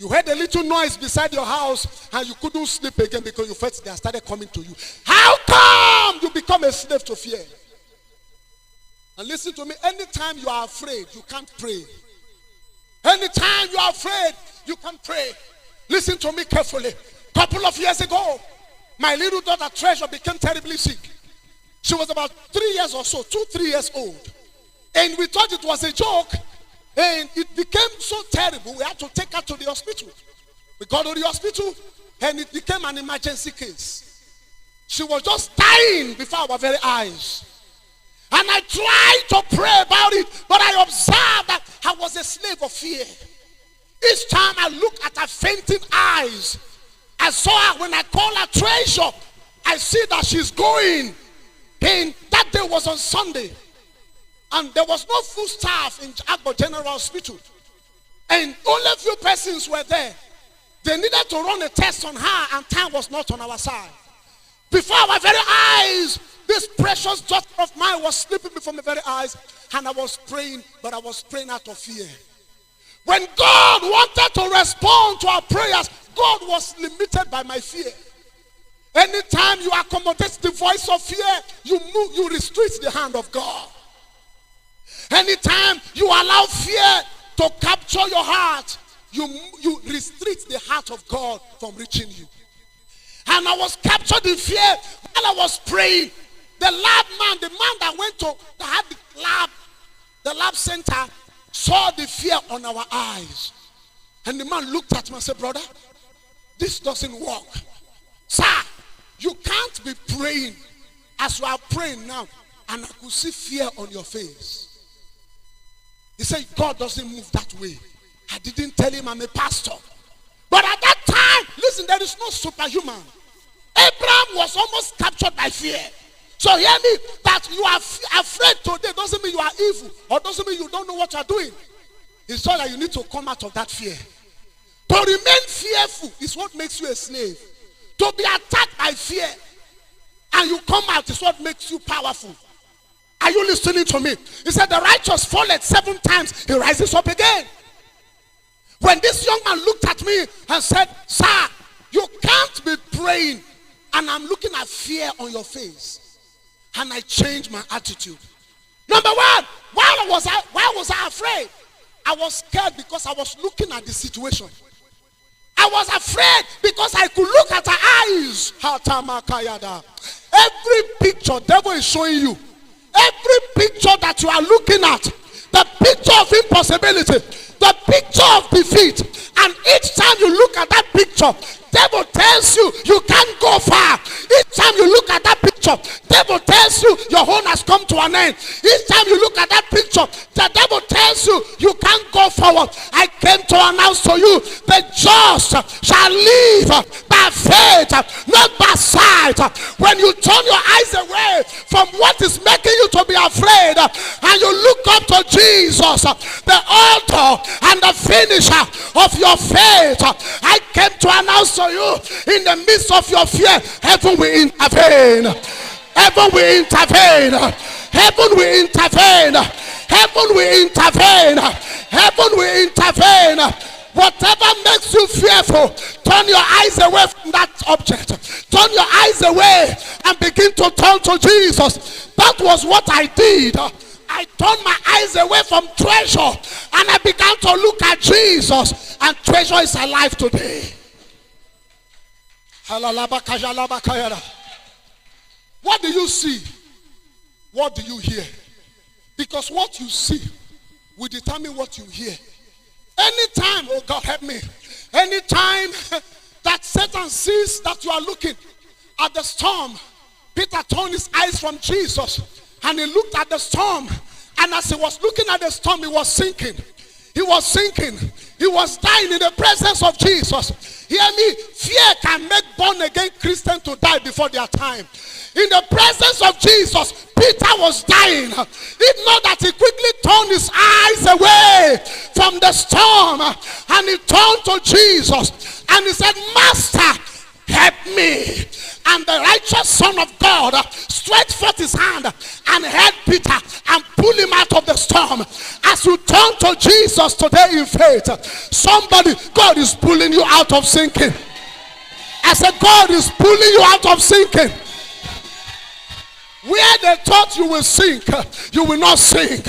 You heard a little noise beside your house and you couldn't sleep again because you felt they started coming to you. How come you become a slave to fear? And listen to me, anytime you are afraid, you can't pray. Anytime you are afraid, you can't pray. Listen to me carefully. A couple of years ago, my little daughter Treasure became terribly sick. She was about 3 years or so, 2-3 years old. And we thought it was a joke. And it became so terrible, we had to take her to the hospital. We got to the hospital, and it became an emergency case. She was just dying before our very eyes. And I tried to pray about it, but I observed that I was a slave of fear. Each time I look at her fainting eyes, I saw her when I call her Treasure, I see that she's going. And that day was on Sunday. And there was no full staff in Agbo General Hospital. And only a few persons were there. They needed to run a test on her, and time was not on our side. Before our very eyes, this precious daughter of mine was slipping before my very eyes. And I was praying, but I was praying out of fear. When God wanted to respond to our prayers, God was limited by my fear. Anytime you accommodate the voice of fear, you restrict the hand of God. Anytime you allow fear to capture your heart, you restrict the heart of God from reaching you. And I was captured in fear while I was praying. The man that went to that had the lab center, saw the fear on our eyes. And the man looked at me and said, brother, this doesn't work. Sir, you can't be praying as you are praying now, and I could see fear on your face. He said, God doesn't move that way. I didn't tell him I'm a pastor. But at that time, listen, there is no superhuman. Abraham was almost captured by fear. So hear me, that you are afraid today doesn't mean you are evil, or doesn't mean you don't know what you are doing. It's all that you need to come out of that fear. To remain fearful is what makes you a slave. To be attacked by fear and you come out is what makes you powerful. Are you listening to me? He said the righteous falleth 7 times, he rises up again. When this young man looked at me and said, sir, you can't be praying and I'm looking at fear on your face. And I changed my attitude. Number one, why was I afraid? I was scared because I was looking at the situation. I was afraid because I could look at her eyes. Every picture devil is showing you, every picture that you are looking at, the picture of impossibility, the picture of defeat, and each time you look at that picture, devil tells you you can't go far. Each time you look at that picture, devil tells you your own has come to an end. Each time you look at that picture, the devil tells you you can't go forward. I came to announce to you the just shall live by faith, not by sight. When you turn your eyes away from what is making you to be afraid and you look up to Jesus, the author and the finisher of your faith, I came to announce to you, in the midst of your fear, heaven will intervene. Heaven will intervene. Heaven will intervene. Heaven will intervene. Heaven will intervene. Whatever makes you fearful, turn your eyes away from that object. Turn your eyes away and begin to turn to Jesus. That was what I did. I turned my eyes away from Treasure and I began to look at Jesus, and Treasure is alive today. What do you see? What do you hear? Because what you see will determine what you hear. Anytime, oh God help me, anytime that Satan sees that you are looking at the storm, Peter turned his eyes from Jesus and he looked at the storm, and as he was looking at the storm, he was sinking. He was sinking. He was dying in the presence of Jesus. Hear me, fear can make born again Christians to die before their time. In the presence of Jesus, Peter was dying. It not that he quickly turned his eyes away from the storm and he turned to Jesus and he said, Master, help me. And the righteous Son of God stretched forth his hand and held Peter and pulled him out of the storm. As you turn to Jesus today in faith, somebody, God is pulling you out of sinking. I said, God is pulling you out of sinking. Where they thought you will sink, you will not sink.